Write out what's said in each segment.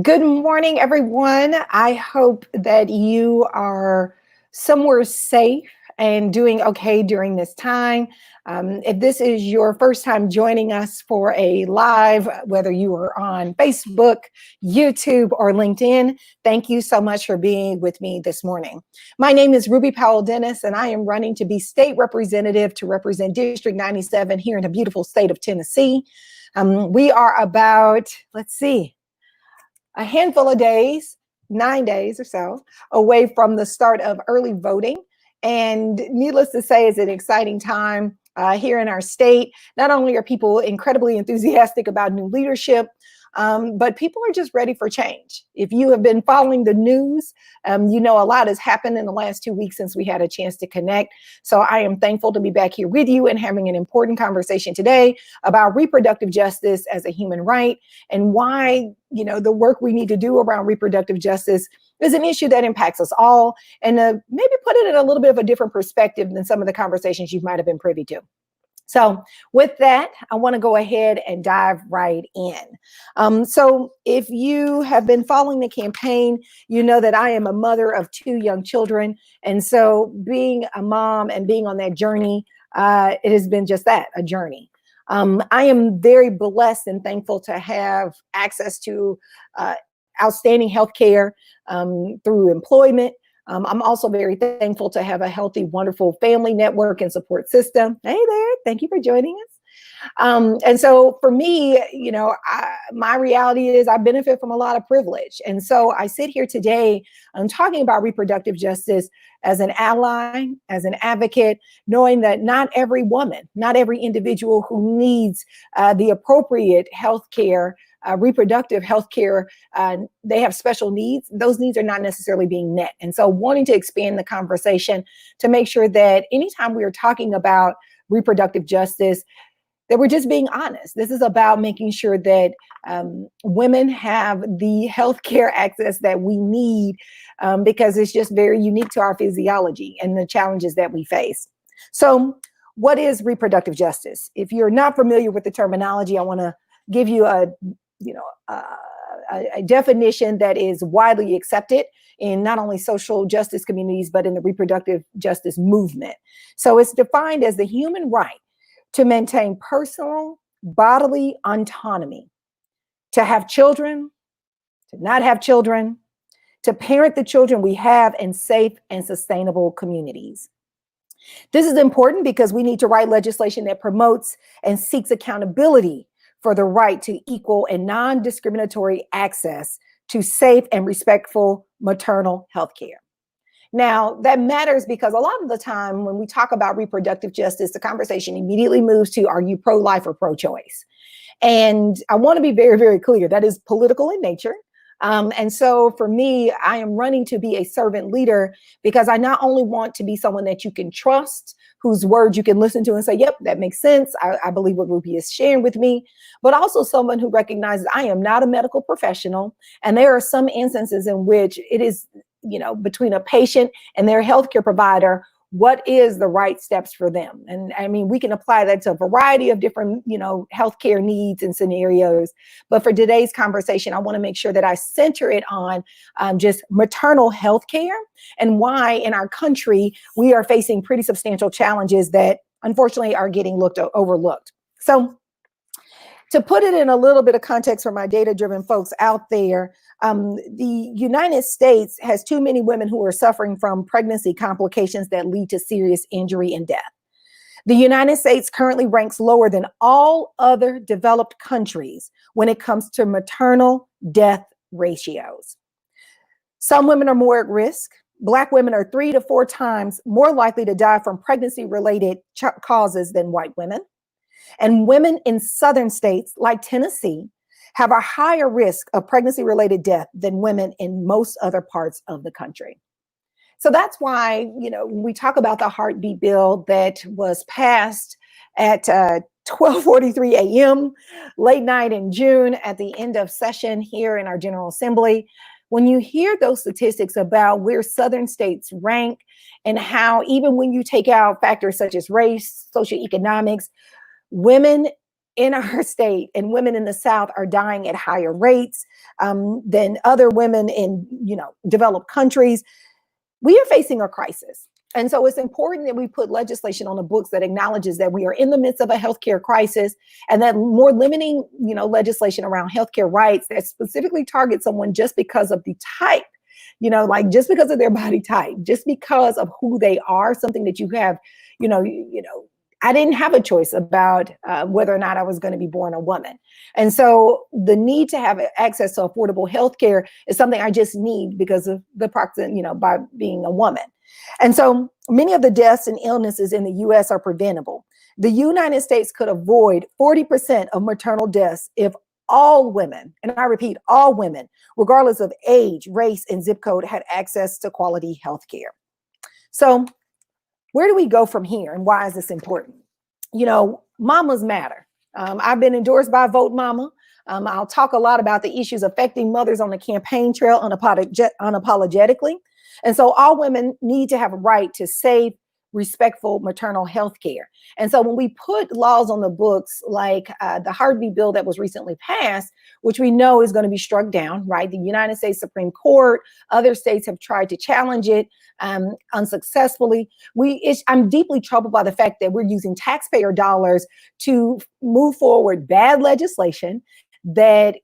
Good morning, everyone. I hope that you are somewhere safe and doing okay during this time. If this is your first time joining us for a live, whether you are on Facebook, YouTube, or LinkedIn, thank you so much for being with me this morning. My name is Ruby Powell-Dennis, and I am running to be state representative to represent District 97 here in the beautiful state of Tennessee. We are about, a handful of days, 9 days or so, away from the start of early voting. And needless to say, it's an exciting time here in our state. Not only are people incredibly enthusiastic about new leadership, but people are just ready for change. If you have been following the news, you know a lot has happened in the last 2 weeks since we had a chance to connect. So I am thankful to be back here with you and having an important conversation today about reproductive justice as a human right and why, the work we need to do around reproductive justice is an issue that impacts us all, and maybe put it in a little bit of a different perspective than some of the conversations you might have been privy to. So with that, I want to go ahead and dive right in. So if you have been following the campaign, you know that I am a mother of 2 young children. And so being a mom and being on that journey, it has been just that, a journey. I am very blessed and thankful to have access to outstanding health care through employment. I'm also very thankful to have a healthy, wonderful family network and support system. Hey there, thank you for joining us. And so for me, my reality is I benefit from a lot of privilege. And so I sit here today, I'm talking about reproductive justice as an ally, as an advocate, knowing that not every woman, not every individual who needs the appropriate health care, reproductive health care, they have special needs. Those needs are not necessarily being met. And so wanting to expand the conversation to make sure that anytime we are talking about reproductive justice, that we're just being honest. This is about making sure that women have the healthcare access that we need because it's just very unique to our physiology and the challenges that we face. So what is reproductive justice? If you're not familiar with the terminology, I want to give you a definition that is widely accepted in not only social justice communities, but in the reproductive justice movement. So it's defined as the human right to maintain personal bodily autonomy, to have children, to not have children, to parent the children we have in safe and sustainable communities. This is important because we need to write legislation that promotes and seeks accountability for the right to equal and non-discriminatory access to safe and respectful maternal health care. Now, that matters because a lot of the time when we talk about reproductive justice, the conversation immediately moves to, are you pro-life or pro-choice? And I want to be very, very clear, that is political in nature. And so for me, I am running to be a servant leader because I not only want to be someone that you can trust, whose words you can listen to and say, yep, that makes sense. I believe what Ruby is sharing with me, but also someone who recognizes I am not a medical professional. And there are some instances in which it is, between a patient and their healthcare provider, what is the right steps for them? And I mean, we can apply that to a variety of different, healthcare needs and scenarios. But for today's conversation, I want to make sure that I center it on just maternal health care and why in our country we are facing pretty substantial challenges that unfortunately are getting overlooked. So to put it in a little bit of context for my data-driven folks out there, the United States has too many women who are suffering from pregnancy complications that lead to serious injury and death. The United States currently ranks lower than all other developed countries when it comes to maternal death ratios. Some women are more at risk. Black women are 3 to 4 times more likely to die from pregnancy-related causes than white women. And women in southern states like Tennessee have a higher risk of pregnancy-related death than women in most other parts of the country. So that's why, when we talk about the heartbeat bill that was passed at 12:43 a.m. late night in June at the end of session here in our General Assembly, when you hear those statistics about where southern states rank and how even when you take out factors such as race, socioeconomics, women in our state, and women in the South are dying at higher rates than other women in, developed countries. We are facing a crisis. And so it's important that we put legislation on the books that acknowledges that we are in the midst of a healthcare crisis, and that more limiting, legislation around healthcare rights that specifically targets someone just because of the type, like just because of their body type, just because of who they are, something that you have, I didn't have a choice about whether or not I was going to be born a woman. And so the need to have access to affordable health care is something I just need because of the proximity, by being a woman. And so many of the deaths and illnesses in the US are preventable. The United States could avoid 40% of maternal deaths if all women, and I repeat, all women, regardless of age, race, and zip code, had access to quality health care. So where do we go from here, and why is this important? Mamas matter. I've been endorsed by Vote Mama. I'll talk a lot about the issues affecting mothers on the campaign trail unapologetically. And so all women need to have a right to safe, respectful maternal health care. And so when we put laws on the books, like the Heartbeat bill that was recently passed, which we know is going to be struck down, right? The United States Supreme Court, other states have tried to challenge it unsuccessfully. I'm deeply troubled by the fact that we're using taxpayer dollars to move forward bad legislation that,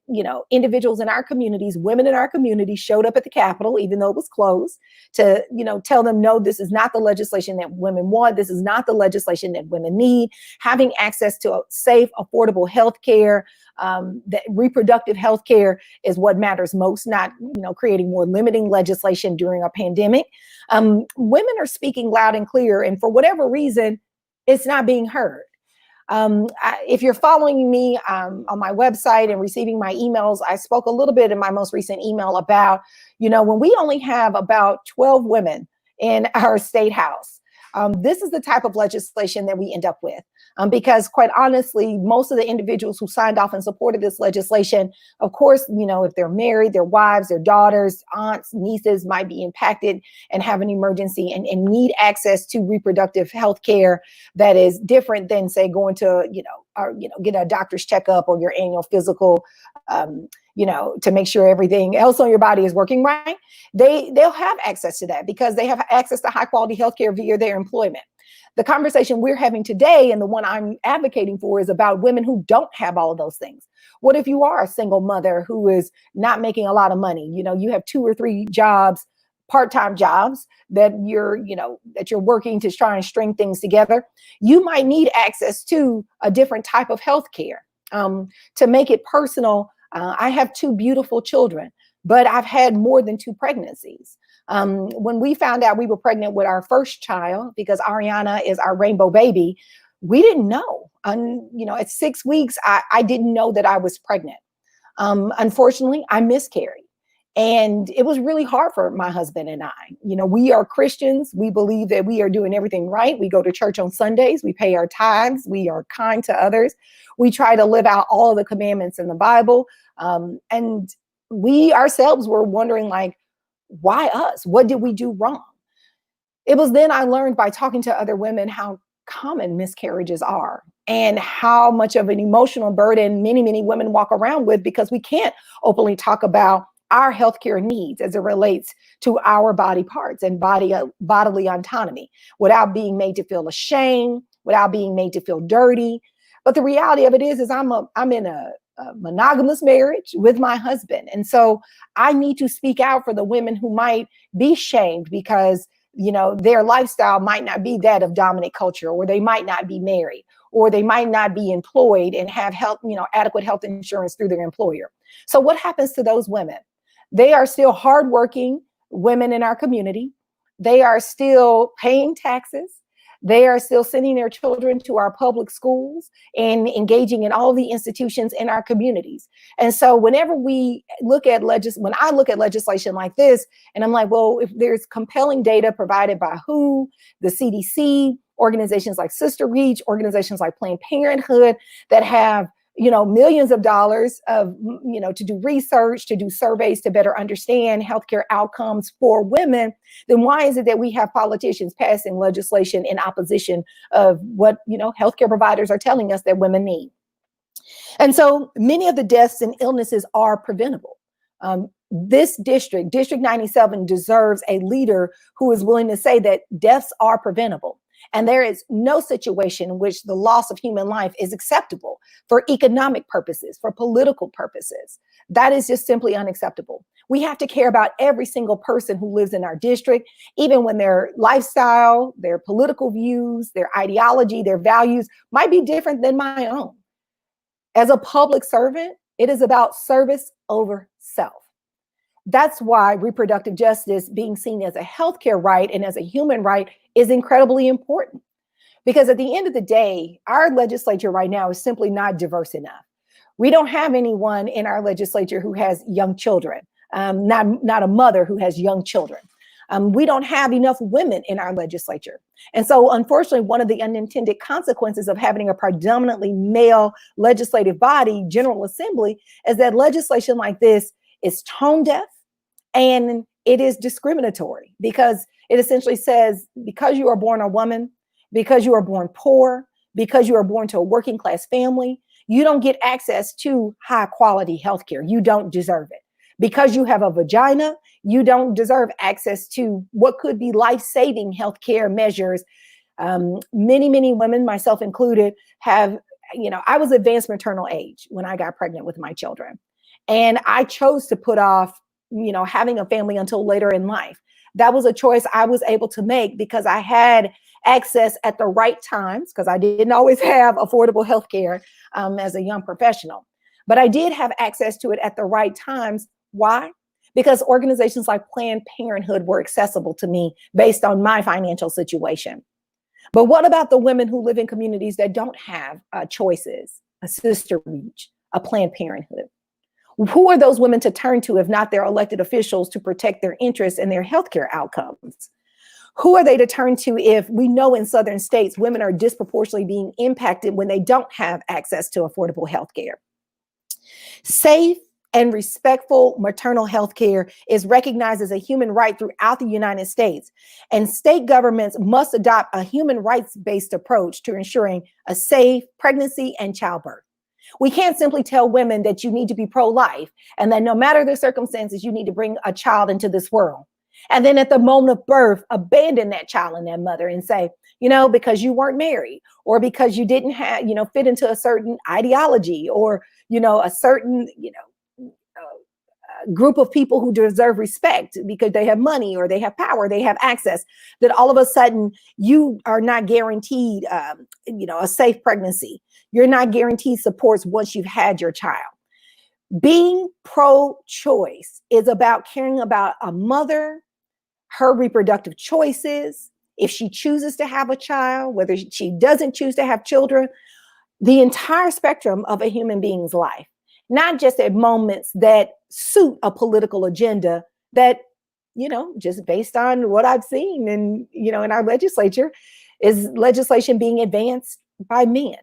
individuals in our communities, women in our communities, showed up at the Capitol, even though it was closed, to, tell them, no, this is not the legislation that women want. This is not the legislation that women need. Having access to a safe, affordable health care, that reproductive health care is what matters most, not, creating more limiting legislation during a pandemic. Women are speaking loud and clear, and for whatever reason, it's not being heard. If you're following me on my website and receiving my emails, I spoke a little bit in my most recent email about, when we only have about 12 women in our state house, this is the type of legislation that we end up with. Because quite honestly, most of the individuals who signed off and supported this legislation, of course, if they're married, their wives, their daughters, aunts, nieces might be impacted and have an emergency and need access to reproductive health care that is different than, say, going to, get a doctor's checkup or your annual physical, to make sure everything else on your body is working right. They'll have access to that because they have access to high quality healthcare via their employment. The conversation we're having today, and the one I'm advocating for, is about women who don't have all of those things. What if you are a single mother who is not making a lot of money? You have 2 or 3 jobs, part-time jobs that you're working to try and string things together. You might need access to a different type of healthcare. To make it personal, I have 2 beautiful children, but I've had more than 2 pregnancies. When we found out we were pregnant with our first child, because Ariana is our rainbow baby, we didn't know. At 6 weeks, I didn't know that I was pregnant. Unfortunately, I miscarried. And it was really hard for my husband and I. We are Christians. We believe that we are doing everything right. We go to church on Sundays. We pay our tithes. We are kind to others. We try to live out all of the commandments in the Bible. And we ourselves were wondering, like, why us? What did we do wrong? It was then I learned by talking to other women how common miscarriages are and how much of an emotional burden many, many women walk around with, because we can't openly talk about our healthcare needs as it relates to our body parts and bodily autonomy without being made to feel ashamed, without being made to feel dirty. But the reality of it is I'm in a monogamous marriage with my husband. And so I need to speak out for the women who might be shamed because, their lifestyle might not be that of dominant culture, or they might not be married, or they might not be employed and have health, adequate health insurance through their employer. So what happens to those women? They are still hardworking women in our community. They are still paying taxes. They are still sending their children to our public schools and engaging in all the institutions in our communities. And so whenever we look at when I look at legislation like this, and I'm like, well, if there's compelling data provided by WHO, the CDC, organizations like Sister Reach, organizations like Planned Parenthood that have millions of dollars of, to do research, to do surveys, to better understand healthcare outcomes for women, then why is it that we have politicians passing legislation in opposition of what, healthcare providers are telling us that women need? And so many of the deaths and illnesses are preventable. This District 97, deserves a leader who is willing to say that deaths are preventable. And there is no situation in which the loss of human life is acceptable for economic purposes, for political purposes. That is just simply unacceptable. We have to care about every single person who lives in our district, even when their lifestyle, their political views, their ideology, their values might be different than my own. As a public servant, it is about service over self. That's why reproductive justice, being seen as a healthcare right and as a human right, is incredibly important. Because at the end of the day, our legislature right now is simply not diverse enough. We don't have anyone in our legislature who has young children, not a mother who has young children. We don't have enough women in our legislature. And so, unfortunately, one of the unintended consequences of having a predominantly male legislative body, General Assembly, is that legislation like this is tone deaf and it is discriminatory, because it essentially says, because you are born a woman, because you are born poor, because you are born to a working class family, you don't get access to high quality healthcare. You don't deserve it. Because you have a vagina, you don't deserve access to what could be life-saving healthcare measures. Many women, myself included, have, I was advanced maternal age when I got pregnant with my children. And I chose to put off, having a family until later in life. That was a choice I was able to make because I had access at the right times, because I didn't always have affordable healthcare as a young professional. But I did have access to it at the right times. Why? Because organizations like Planned Parenthood were accessible to me based on my financial situation. But what about the women who live in communities that don't have choices, a Sister Reach, a Planned Parenthood? Who are those women to turn to if not their elected officials to protect their interests and their healthcare outcomes? Who are they to turn to if we know in southern states women are disproportionately being impacted when they don't have access to affordable healthcare? Safe and respectful maternal health care is recognized as a human right throughout the United States. And state governments must adopt a human rights-based approach to ensuring a safe pregnancy and childbirth. We can't simply tell women that you need to be pro-life and that no matter the circumstances, you need to bring a child into this world. And then at the moment of birth, abandon that child and that mother and say, because you weren't married, or because you didn't have, fit into a certain ideology, or, a certain, group of people who deserve respect because they have money or they have power, they have access, that all of a sudden you are not guaranteed, a safe pregnancy. You're not guaranteed supports once you've had your child. Being pro-choice is about caring about a mother, her reproductive choices, if she chooses to have a child, whether she doesn't choose to have children, the entire spectrum of a human being's life. Not just at moments that suit a political agenda that, just based on what I've seen in our legislature, is legislation being advanced by men,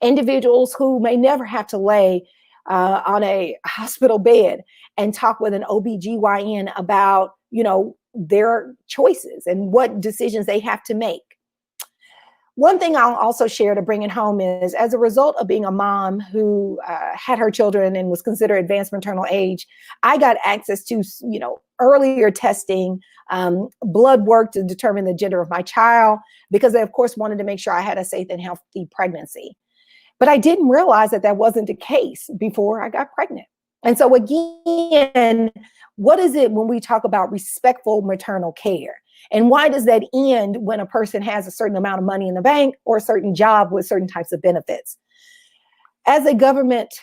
individuals who may never have to lay on a hospital bed and talk with an OBGYN about, their choices and what decisions they have to make. One thing I'll also share to bring it home is, as a result of being a mom who had her children and was considered advanced maternal age, I got access to, earlier testing, blood work to determine the gender of my child, because they, of course, wanted to make sure I had a safe and healthy pregnancy. But I didn't realize that that wasn't the case before I got pregnant. And so again, what is it when we talk about respectful maternal care? And why does that end when a person has a certain amount of money in the bank or a certain job with certain types of benefits? As a government,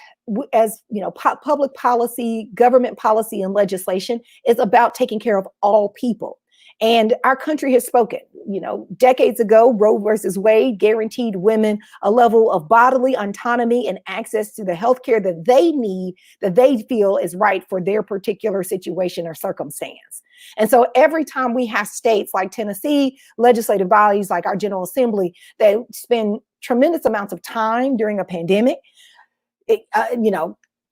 public policy, government policy and legislation is about taking care of all people. And our country has spoken. Decades ago, Roe versus Wade guaranteed women a level of bodily autonomy and access to the healthcare that they need, that they feel is right for their particular situation or circumstance. And so every time we have states like Tennessee, legislative bodies like our General Assembly, that spend tremendous amounts of time during a pandemic,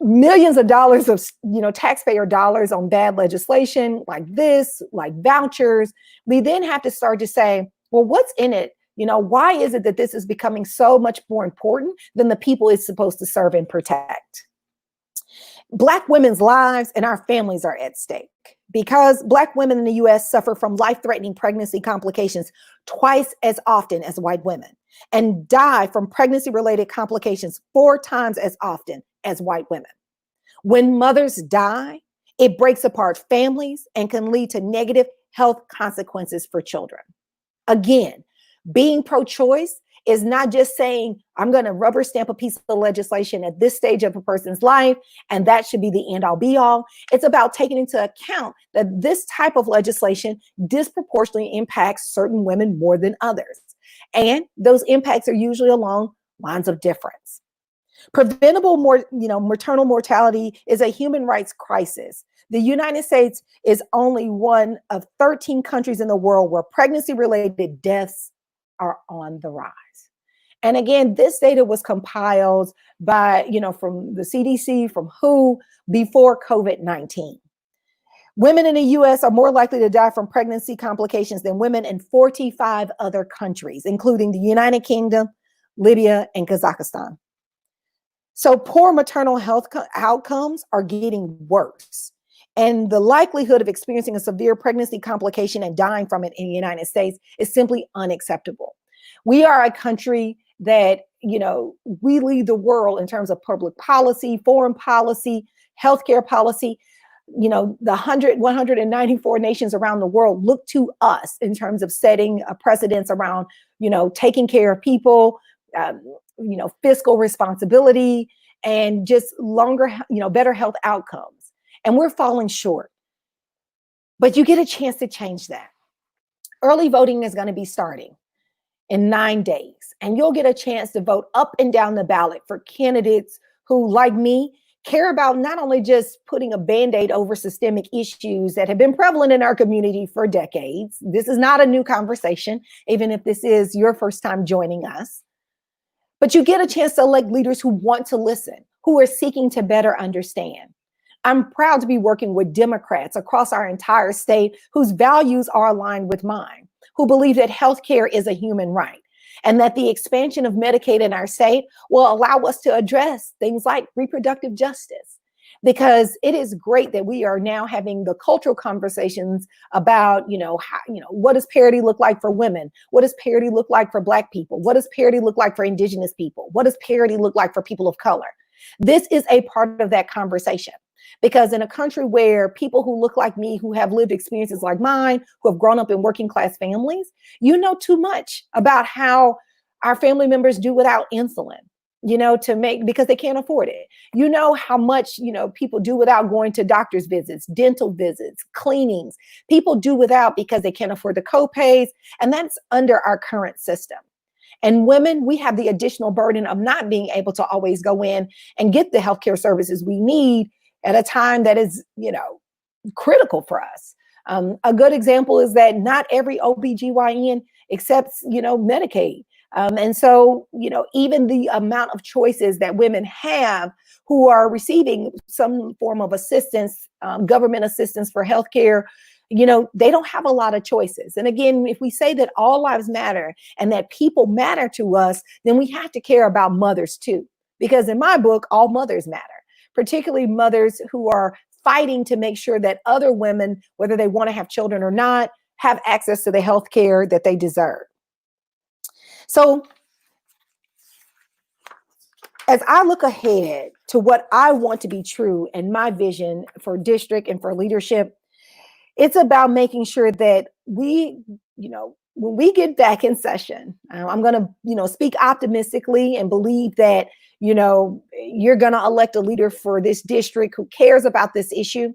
millions of dollars of, taxpayer dollars on bad legislation like this, like vouchers, we then have to start to say, well, what's in it, Why is it that this is becoming so much more important than the people it's supposed to serve and protect? Black women's lives and our families are at stake because Black women in the US suffer from life-threatening pregnancy complications twice as often as white women and die from pregnancy-related complications 4 times as often as white women. When mothers die, it breaks apart families and can lead to negative health consequences for children. Again, being pro-choice is not just saying, I'm going to rubber stamp a piece of legislation at this stage of a person's life, and that should be the end all be all. It's about taking into account that this type of legislation disproportionately impacts certain women more than others. And those impacts are usually along lines of difference. Preventable maternal mortality is a human rights crisis. The United States is only one of 13 countries in the world where pregnancy-related deaths are on the rise. And again, this data was compiled by, from the CDC, from WHO, before COVID-19. Women in the US are more likely to die from pregnancy complications than women in 45 other countries, including the United Kingdom, Libya, and Kazakhstan. So poor maternal health outcomes are getting worse. And the likelihood of experiencing a severe pregnancy complication and dying from it in the United States is simply unacceptable. We are a country that, we lead the world in terms of public policy, foreign policy, healthcare policy. The 194 nations around the world look to us in terms of setting a precedence around, taking care of people, fiscal responsibility, and just longer, better health outcomes. And we're falling short. But you get a chance to change that. Early voting is going to be starting in 9 days. And you'll get a chance to vote up and down the ballot for candidates who, like me, care about not only just putting a Band-Aid over systemic issues that have been prevalent in our community for decades. This is not a new conversation, even if this is your first time joining us. But you get a chance to elect leaders who want to listen, who are seeking to better understand. I'm proud to be working with Democrats across our entire state whose values are aligned with mine, who believe that healthcare is a human right, and that the expansion of Medicaid in our state will allow us to address things like reproductive justice. Because it is great that we are now having the cultural conversations about, what does parity look like for women? What does parity look like for Black people? What does parity look like for Indigenous people? What does parity look like for people of color? This is a part of that conversation. Because in a country where people who look like me, who have lived experiences like mine, who have grown up in working class families, too much about how our family members do without insulin, because they can't afford it. How much, people do without going to doctor's visits, dental visits, cleanings. People do without because they can't afford the co-pays, and that's under our current system. And women, we have the additional burden of not being able to always go in and get the healthcare services we need at a time that is, critical for us. A good example is that not every OBGYN accepts, Medicaid. And so, even the amount of choices that women have who are receiving some form of assistance, government assistance for healthcare, they don't have a lot of choices. And again, if we say that all lives matter and that people matter to us, then we have to care about mothers too. Because in my book, all mothers matter, particularly mothers who are fighting to make sure that other women, whether they want to have children or not, have access to the health care that they deserve. So as I look ahead to what I want to be true and my vision for district and for leadership, it's about making sure that we, when we get back in session, I'm going to, speak optimistically and believe that, you're going to elect a leader for this district who cares about this issue.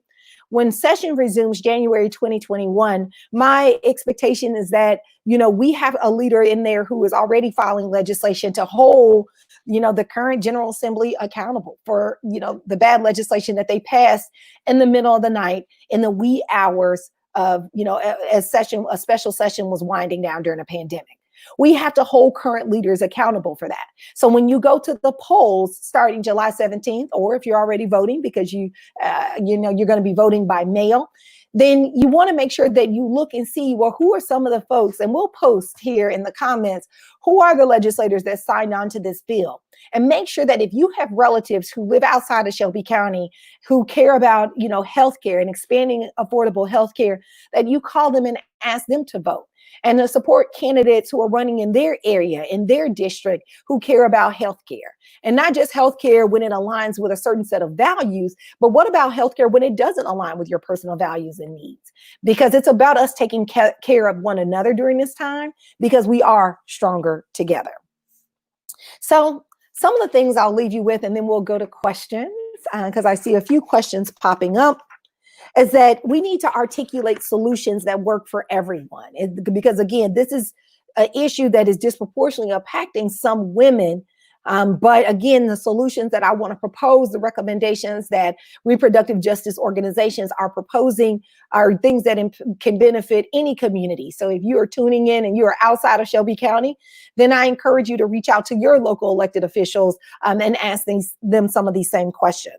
When session resumes January 2021, my expectation is that, we have a leader in there who is already filing legislation to hold, the current General Assembly accountable for, the bad legislation that they passed in the middle of the night in the wee hours of, as a special session was winding down during a pandemic. We have to hold current leaders accountable for that. So when you go to the polls starting July 17th, or if you're already voting because you're going to be voting by mail, then you want to make sure that you look and see, well, who are some of the folks, and we'll post here in the comments, who are the legislators that signed on to this bill? And make sure that if you have relatives who live outside of Shelby County, who care about, healthcare and expanding affordable healthcare, that you call them and ask them to vote. And to support candidates who are running in their area, in their district, who care about healthcare. And not just healthcare when it aligns with a certain set of values, but what about healthcare when it doesn't align with your personal values and needs? Because it's about us taking care of one another during this time, because we are stronger together. So some of the things I'll leave you with, and then we'll go to questions, because I see a few questions popping up, is that we need to articulate solutions that work for everyone. Because again, this is an issue that is disproportionately impacting some women. But again, the solutions that I want to propose, the recommendations that reproductive justice organizations are proposing, are things that can benefit any community. So if you are tuning in and you are outside of Shelby County, then I encourage you to reach out to your local elected officials and ask them some of these same questions.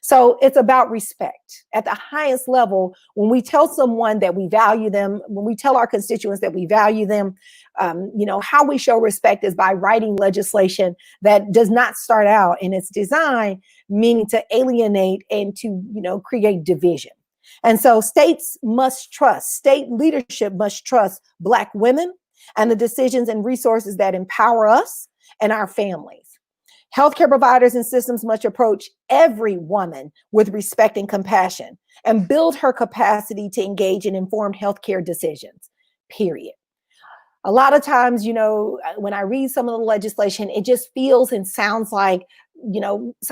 So it's about respect at the highest level. When we tell someone that we value them, when we tell our constituents that we value them, how we show respect is by writing legislation that does not start out in its design, meaning to alienate and to, create division. And so state leadership must trust Black women and the decisions and resources that empower us and our families. Healthcare providers and systems must approach every woman with respect and compassion and build her capacity to engage in informed healthcare decisions, period. A lot of times, when I read some of the legislation, it just feels and sounds like,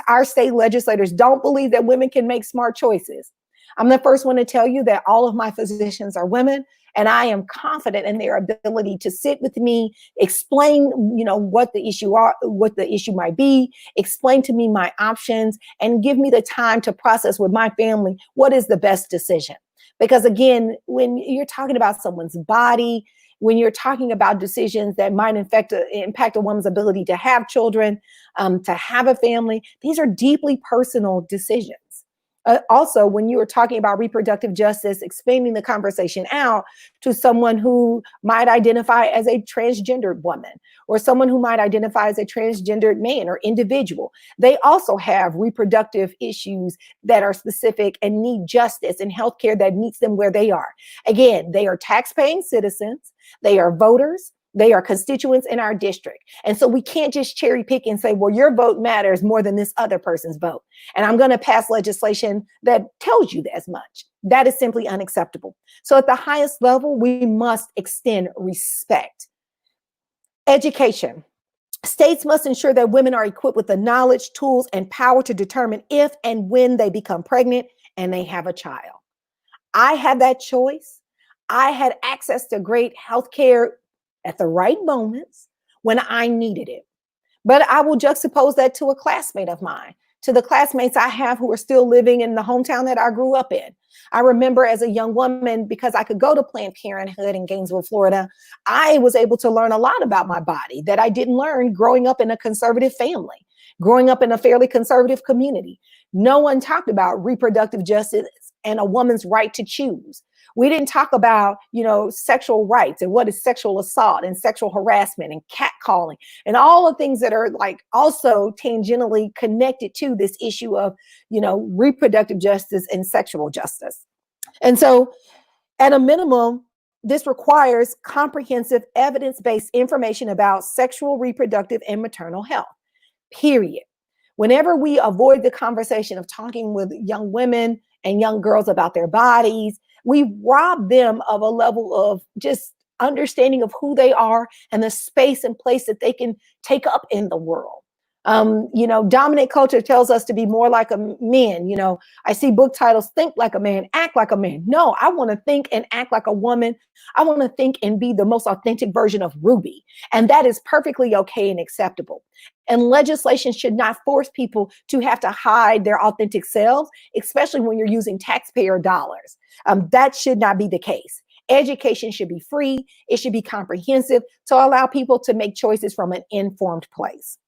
our state legislators don't believe that women can make smart choices. I'm the first one to tell you that all of my physicians are women, and I am confident in their ability to sit with me, explain, what the issue might be, explain to me my options, and give me the time to process with my family what is the best decision. Because again, when you're talking about someone's body, when you're talking about decisions that might impact a woman's ability to have children, to have a family, these are deeply personal decisions. Also, when you are talking about reproductive justice, expanding the conversation out to someone who might identify as a transgendered woman, or someone who might identify as a transgendered man or individual, they also have reproductive issues that are specific and need justice and healthcare that meets them where they are. Again, they are tax-paying citizens, they are voters, they are constituents in our district. And so we can't just cherry pick and say, well, your vote matters more than this other person's vote. And I'm going to pass legislation that tells you as much. That is simply unacceptable. So at the highest level, we must extend respect. Education. States must ensure that women are equipped with the knowledge, tools, and power to determine if and when they become pregnant and they have a child. I had that choice. I had access to great health care at the right moments when I needed it. But I will juxtapose that to a classmate of mine, to the classmates I have who are still living in the hometown that I grew up in. I remember as a young woman, because I could go to Planned Parenthood in Gainesville, Florida, I was able to learn a lot about my body that I didn't learn growing up in a conservative family, growing up in a fairly conservative community. No one talked about reproductive justice and a woman's right to choose. We didn't talk about, sexual rights and what is sexual assault and sexual harassment and catcalling and all the things that are also tangentially connected to this issue of, reproductive justice and sexual justice. And so at a minimum, this requires comprehensive evidence-based information about sexual, reproductive, and maternal health, period. Whenever we avoid the conversation of talking with young women and young girls about their bodies, we rob them of a level of just understanding of who they are and the space and place that they can take up in the world. Dominant culture tells us to be more like a man. I see book titles, think like a man, act like a man. No, I want to think and act like a woman. I want to think and be the most authentic version of Ruby. And that is perfectly okay and acceptable. And legislation should not force people to have to hide their authentic selves, especially when you're using taxpayer dollars. That should not be the case. Education should be free. It should be comprehensive to allow people to make choices from an informed place.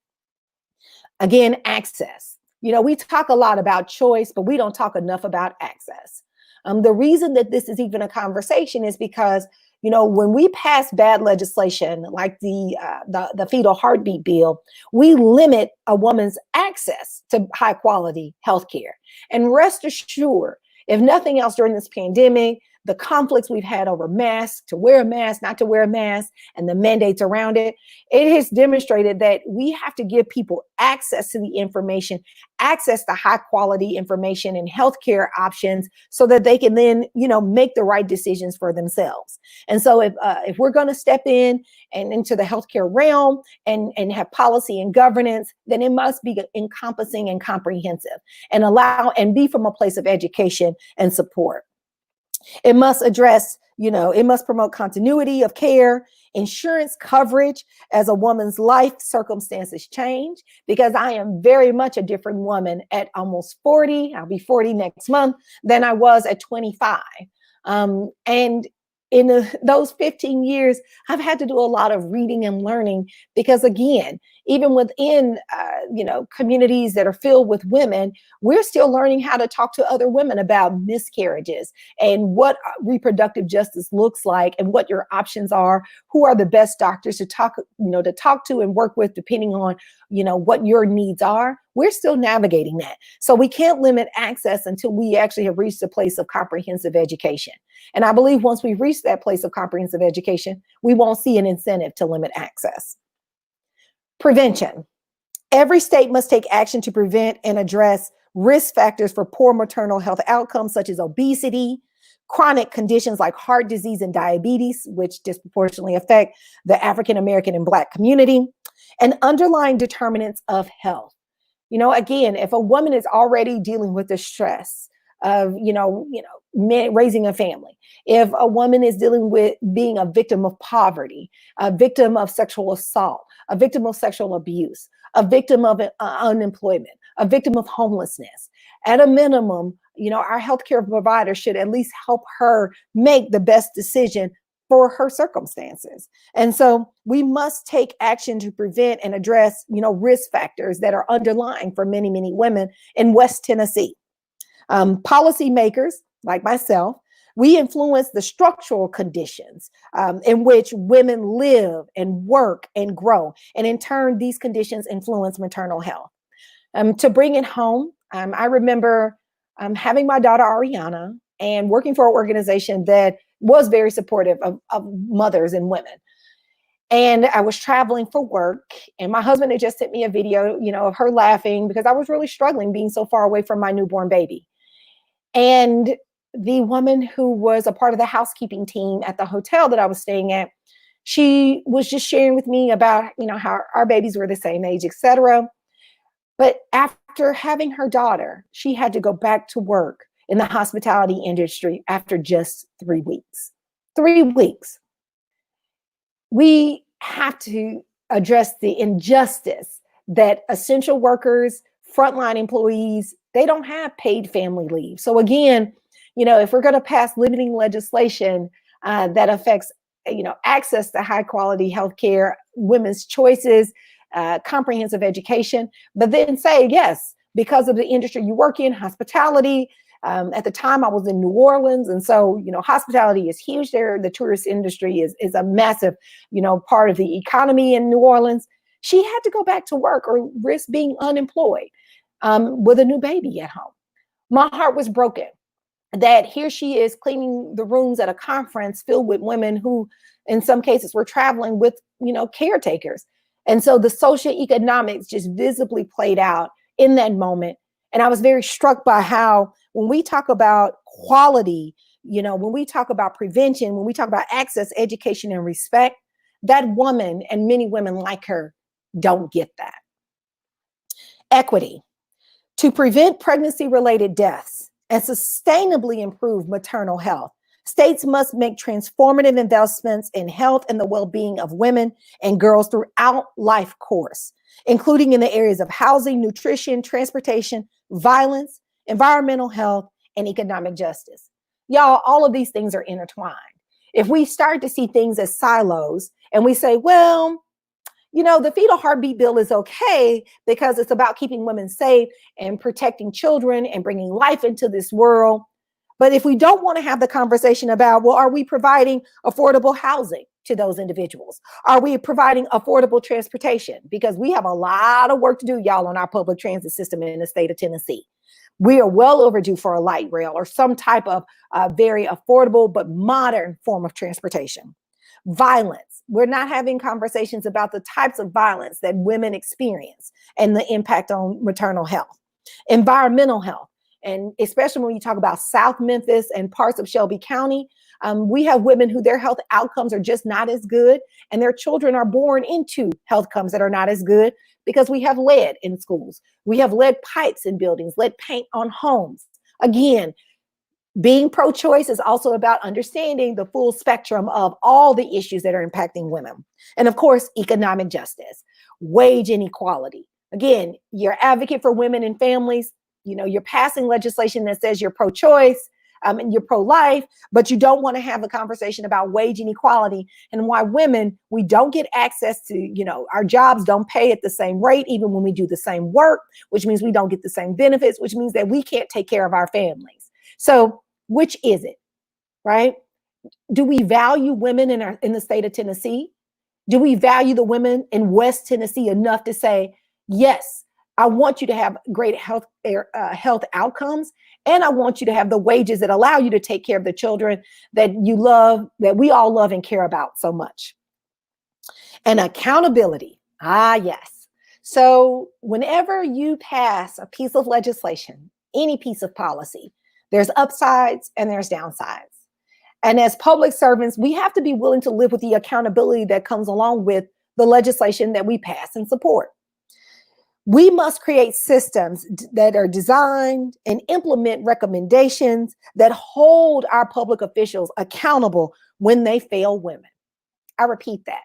Again, access. We talk a lot about choice, but we don't talk enough about access. The reason that this is even a conversation is because, when we pass bad legislation like the fetal heartbeat bill, we limit a woman's access to high quality health care. And rest assured, if nothing else during this pandemic, the conflicts we've had over masks, to wear a mask, not to wear a mask, and the mandates around it, it has demonstrated that we have to give people access to the information, access to high quality information and healthcare options so that they can then, make the right decisions for themselves. And so if we're going to step in and into the healthcare realm and have policy and governance, then it must be encompassing and comprehensive and be from a place of education and support. It must address, it must promote continuity of care, insurance coverage as a woman's life circumstances change, because I am very much a different woman at almost 40. I'll be 40 next month than I was at 25. And in those 15 years, I've had to do a lot of reading and learning because, again, even within, communities that are filled with women, we're still learning how to talk to other women about miscarriages and what reproductive justice looks like and what your options are, who are the best doctors to talk to and work with, depending on, what your needs are. We're still navigating that. So we can't limit access until we actually have reached a place of comprehensive education. And I believe once we reach that place of comprehensive education, we won't see an incentive to limit access. Prevention. Every state must take action to prevent and address risk factors for poor maternal health outcomes, such as obesity, chronic conditions like heart disease and diabetes, which disproportionately affect the African American and Black community, and underlying determinants of health. Again, if a woman is already dealing with the stress of, raising a family, if a woman is dealing with being a victim of poverty, a victim of sexual assault, a victim of sexual abuse, a victim of unemployment, a victim of homelessness, at a minimum, our healthcare provider should at least help her make the best decision for her circumstances. And so we must take action to prevent and address, risk factors that are underlying for many, many women in West Tennessee. Policymakers like myself, we influence the structural conditions in which women live and work and grow. And in turn, these conditions influence maternal health. To bring it home, I remember having my daughter Ariana and working for an organization that was very supportive of mothers and women. And I was traveling for work, and my husband had just sent me a video, of her laughing because I was really struggling being so far away from my newborn baby. And the woman who was a part of the housekeeping team at the hotel that I was staying at, she was just sharing with me about, how our babies were the same age, etc. But after having her daughter, she had to go back to work in the hospitality industry after just 3 weeks. 3 weeks. We have to address the injustice that essential workers, frontline employees, they don't have paid family leave. So again, if we're going to pass limiting legislation that affects, access to high quality healthcare, women's choices, comprehensive education, but then say, yes, because of the industry you work in, hospitality. At the time I was in New Orleans. And so, hospitality is huge there. The tourist industry is a massive, part of the economy in New Orleans. She had to go back to work or risk being unemployed with a new baby at home. My heart was broken that here she is cleaning the rooms at a conference filled with women who, in some cases, were traveling with, caretakers. And so the socioeconomics just visibly played out in that moment. And I was very struck by how when we talk about quality, when we talk about prevention, when we talk about access, education, and respect, that woman and many women like her don't get that. Equity. To prevent pregnancy-related deaths and sustainably improve maternal health, states must make transformative investments in health and the well-being of women and girls throughout life course, including in the areas of housing, nutrition, transportation, violence, environmental health, and economic justice. Y'all, all of these things are intertwined. If we start to see things as silos and we say, well, the fetal heartbeat bill is okay because it's about keeping women safe and protecting children and bringing life into this world. But if we don't want to have the conversation about, well, are we providing affordable housing to those individuals? Are we providing affordable transportation? Because we have a lot of work to do, y'all, on our public transit system in the state of Tennessee. We are well overdue for a light rail or some type of very affordable but modern form of transportation. Violence. We're not having conversations about the types of violence that women experience and the impact on maternal health. Environmental health. And especially when you talk about South Memphis and parts of Shelby County, we have women who their health outcomes are just not as good, and their children are born into health outcomes that are not as good because we have lead in schools. We have lead pipes in buildings, lead paint on homes. Again, being pro-choice is also about understanding the full spectrum of all the issues that are impacting women. And of course, economic justice, wage inequality. Again, you're advocate for women and families. You're passing legislation that says you're pro-choice and you're pro-life, but you don't want to have a conversation about wage inequality and why women, we don't get access to, our jobs don't pay at the same rate, even when we do the same work, which means we don't get the same benefits, which means that we can't take care of our families. So which is it, right? Do we value women in the state of Tennessee? Do we value the women in West Tennessee enough to say, yes, I want you to have great health outcomes, and I want you to have the wages that allow you to take care of the children that you love, that we all love and care about so much. And accountability. Yes. So whenever you pass a piece of legislation, any piece of policy, there's upsides and there's downsides. And as public servants, we have to be willing to live with the accountability that comes along with the legislation that we pass and support. We must create systems that are designed and implement recommendations that hold our public officials accountable when they fail women. I repeat that.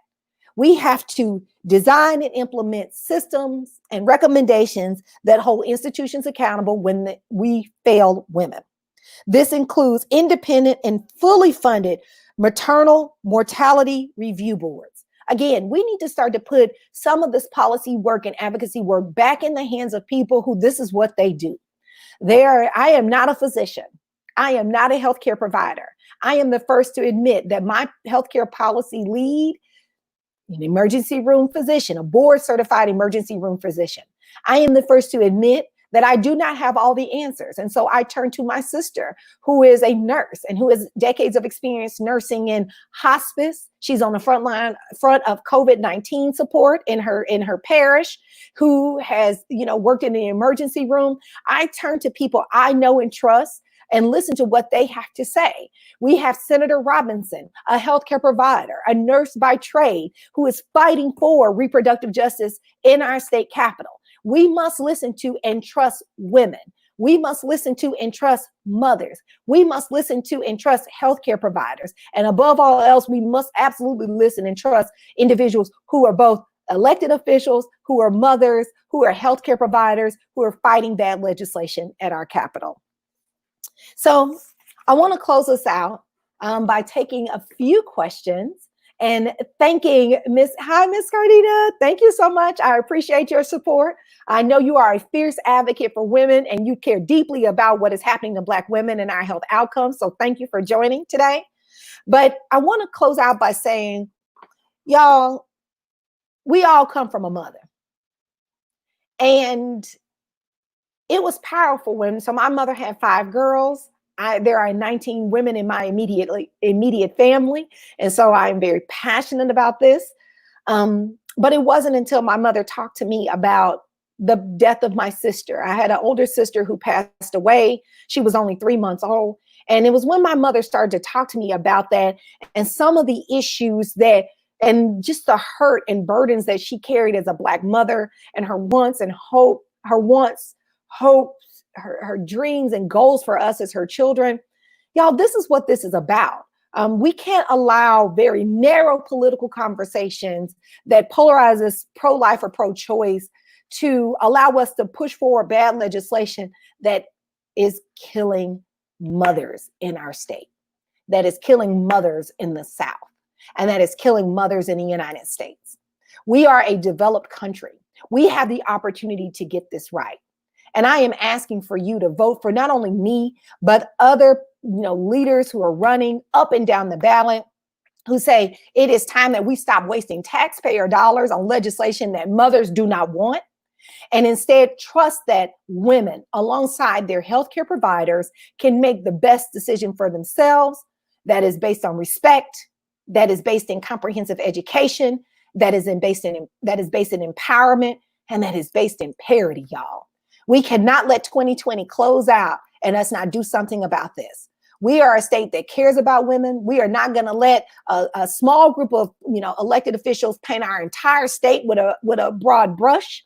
We have to design and implement systems and recommendations that hold institutions accountable when we fail women. This includes independent and fully funded maternal mortality review boards. Again, we need to start to put some of this policy work and advocacy work back in the hands of people who this is what they do. I am not a physician. I am not a healthcare provider. I am the first to admit that my healthcare policy lead, an emergency room physician, a board certified emergency room physician. I am the first to admit that I do not have all the answers. And so I turn to my sister, who is a nurse and who has decades of experience nursing in hospice. She's on the front of COVID-19 support in her parish, who has, worked in the emergency room. I turn to people I know and trust and listen to what they have to say. We have Senator Robinson, a healthcare provider, a nurse by trade, who is fighting for reproductive justice in our state capitol. We must listen to and trust women. We must listen to and trust mothers. We must listen to and trust healthcare providers. And above all else, we must absolutely listen and trust individuals who are both elected officials, who are mothers, who are healthcare providers, who are fighting bad legislation at our Capitol. So I want to close us out by taking a few questions and thanking Miss Cardita. Thank you so much. I appreciate your support. I know you are a fierce advocate for women and you care deeply about what is happening to Black women and our health outcomes. So thank you for joining today. But I want to close out by saying, y'all, we all come from a mother. And it was powerful so my mother had 5 girls. There are 19 women in my immediate family. And so I'm very passionate about this. But it wasn't until my mother talked to me about the death of my sister. I had an older sister who passed away. She was only 3 months old. And it was when my mother started to talk to me about that and some of the issues and just the hurt and burdens that she carried as a Black mother, and her wants and hopes, her dreams and goals for us as her children. Y'all, this is what this is about. We can't allow very narrow political conversations that polarize us pro-life or pro-choice to allow us to push forward bad legislation that is killing mothers in our state. that is killing mothers in the South, and that is killing mothers in the United States. We are a developed country. We have the opportunity to get this right. And I am asking for you to vote for not only me, but other leaders who are running up and down the ballot, who say it is time that we stop wasting taxpayer dollars on legislation that mothers do not want, and instead trust that women, alongside their healthcare providers, can make the best decision for themselves that is based on respect, that is based in comprehensive education, that is based in empowerment, and that is based in parity, y'all. We cannot let 2020 close out and us not do something about this. We are a state that cares about women. We are not going to let a small group of elected officials paint our entire state with a broad brush.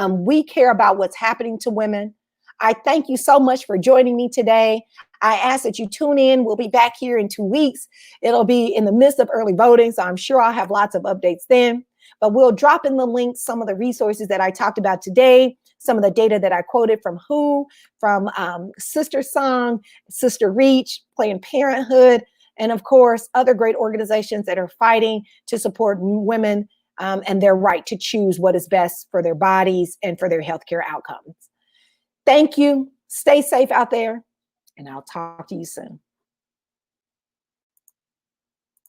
We care about what's happening to women. I thank you so much for joining me today. I ask that you tune in. We'll be back here in 2 weeks. It'll be in the midst of early voting, so I'm sure I'll have lots of updates then. But we'll drop in the links, some of the resources that I talked about today, some of the data that I quoted from WHO, from Sister Song, Sister Reach, Planned Parenthood, and of course, other great organizations that are fighting to support women and their right to choose what is best for their bodies and for their healthcare outcomes. Thank you. Stay safe out there, and I'll talk to you soon.